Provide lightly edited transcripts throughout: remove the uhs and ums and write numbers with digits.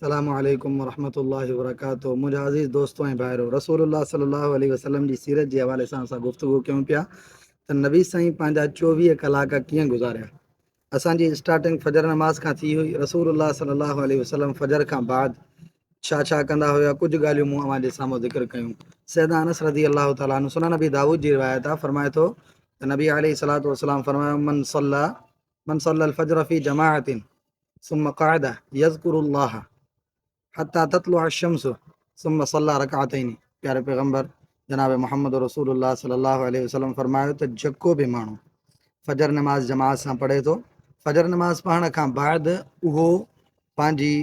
अस्सलामु अलैकुम वरहमतुल्लाहि वबरकातुहू। मुंहिंजा अज़ीज़ दोस्तों ऐं भाइरो, रसूलुल्लाह सल्लल्लाहु अलैहि वसल्लम जी सीरत जे हवाले सां असां गुफ़्तगू कयूं पिया त नबी साईं पंहिंजा 24 कलाक कीअं गुज़ारिया। असांजी स्टार्टिंग फजर नमाज़ खां थी हुई। रसूलुल्लाह सल्लल्लाहु अलैहि वसल्लम फजर खां बाद छा छा कंदा हुया, कुझु ॻाल्हियूं मूं अव्हां जे साम्हूं ज़िक्र कयूं। सैयदना अनस रज़ी अल्लाह तआला अन्हु, सुनन नबी दाऊद जी रिवायत आहे, फरमाए थो त नबी अलैहि सलातो वसलाम फरमायो, मन सल्ला अल फज्र फी जमाअतिन सुम्मा क़अद यज़कुरुल्लाह हत्ता तत्लुअ अश-शम्स सुम्मा सल्ला रकअतैनि। प्यारे पैगंबर जनाब मोहम्मद रसूलुल्लाह सल्लल्लाहु अलैहि वसल्लम फरमायो त जेको बि माण्हू फजर नमाज़ जमात सां पढ़े थो, फजर नमाज़ पढ़ण खां बाद उहो पंहिंजी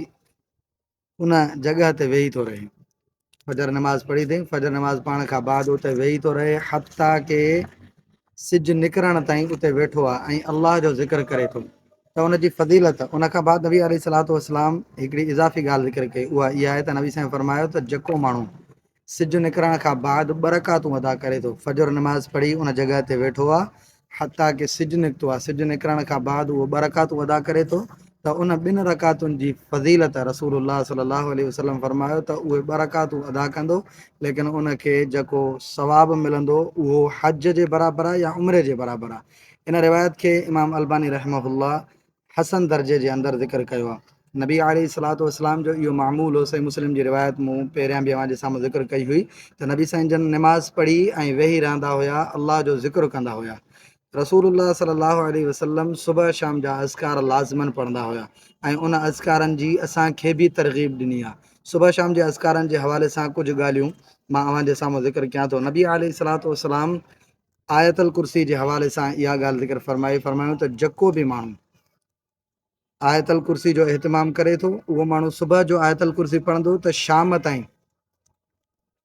उन जॻह ते वेही थो रहे। फजर नमाज़ पढ़ी अथई, फजर नमाज़ पढ़ण खां बाद उते वेही थो रहे हत्ता के सिज निकिरण ताईं उते वेठो आहे ऐं अलाह जो ज़िक्र करे थो। त उनजी फज़ीलत उन खां बाद नबी अलैहि सलातो वसलाम हिकिड़ी इज़ाफ़ी ॻाल्हि ज़िक्र कई, उहा इहा आहे त नबी साईं फरमायो त जेको माण्हू सिज निकिरण खां बाद 2 रकातूं अदा करे थो, फजर नमाज़ पढ़ी उन जॻह ते वेठो आहे हत्ता के सिज निकितो आहे, सिज निकिरण खां बाद उहो 2 रकातूं अदा करे थो, त उन 2 रकातुनि जी फज़ीलत रसूलुल्लाह सल्लल्लाहु अलैहि वसल्लम फरमायो त उहे 2 रकातूं अदा कंदो, लेकिन उनखे जेको सवाबु मिलंदो उहो हज जे बराबरि आहे या उमिरे जे बराबरि आहे। इन रिवायत खे इमाम अलबानी रहमहुल्लाह हसन दर्जे जे अंदरि ज़िक्र कयो आहे। नबी अलैहि सलातो वसलाम जो इहो मामूल हो। सही मुस्लिम जी रिवायत मूं पहिरियां बि अव्हां जे साम्हूं ज़िक्र कई हुई त नबी साईं जन नमाज़ पढ़ी ऐं वेही रहंदा हुया, अलाह जो ज़िक्र कंदा हुया। रसूलुल्लाह सल्लल्लाहु अलैहि वसल्लम सुबह शाम जा अज़कार लाज़िमन पढ़ंदा हुया ऐं उन अज़कारनि जी असांखे बि तरग़ीब ॾिनी आहे। सुबह शाम जे अज़कारनि जे हवाले सां कुझु ॻाल्हियूं मां अव्हां जे साम्हूं ज़िक्र कयां थो। नबी अलैहि सलातो वसलाम आयतल कुर्सी जे हवाले सां इहा ॻाल्हि ज़िक्र फरमायूं त जेको बि माण्हू आयतल कुर्सी जो एहतमाम करे थो, उहो माण्हू सुबह जो आयतल कुर्सी पढ़ंदो त शाम ताईं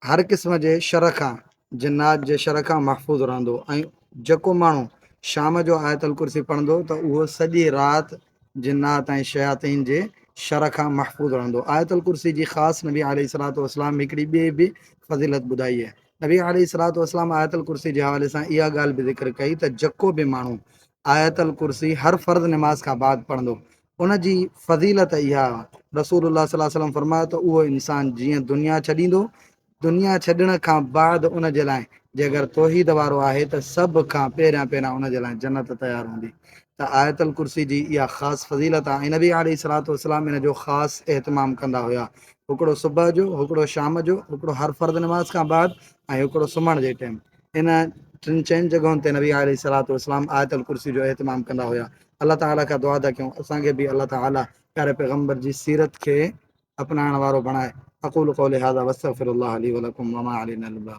हर क़िस्म जे शर खां, जिन्नात जे शर खां महफ़ूज़ रहंदो, ऐं जेको माण्हू शाम जो आयतल कुर्सी पढ़ंदो त उहो सॼी राति जिन्नात ऐं शयातीन जे शर खां महफ़ूज़ रहंदो। आयतल कुर्सी जी ख़ासि नबी अलैहि सलातो वसलाम हिकिड़ी ॿिए बि फज़ीलत ॿुधाई आहे। नबी अलैहि सलातो वसलाम आयतल कुर्सी जे हवाले सां इहा ॻाल्हि बि ज़िक्र कई त जेको बि माण्हू आयतल कुर्सी हर फ़र्ज़ नमाज खां बाद पढ़ंदो, उन जी फज़ीलत इहा रसूलुल्लाह सल्लल्लाहु अलैहि वसल्लम फरमायो त उहो इंसानु जीअं दुनिया छॾींदो, दुनिया छॾण खां बाद उन जे लाइ जे अगरि तौहीद वारो आहे त सभ खां पहिरियां उन जे लाइ जन्नत तयारु हूंदी। त आयतल कुर्सी जी इहा ख़ासि फज़ीलत आहे ऐं नबी अलैहि सलातो वसलाम इन जो ख़ासि एहतमाम कंदा हुया। हिकिड़ो सुबुह जो, हिकिड़ो शाम जो, हिकिड़ो हर फ़र्ज़ नमाज़ खां बाद ऐं हिकिड़ो सुम्हण जे टाइम। इन 3 जॻहियुनि ते नबी अलैहि सलातो वसलाम आयतल कुर्सी जो एहतमाम कंदा हुया। अल्लाह ताला खां दुआ था कयूं असांखे बि अल्लाह ताला प्यारे पैगंबर जी सीरत खे अपनाइण वारो बणाए। अक़ूलु क़ौली हाज़ा वस्तग़फिरुल्लाह ली व लकुम व मा अलैना इल्ला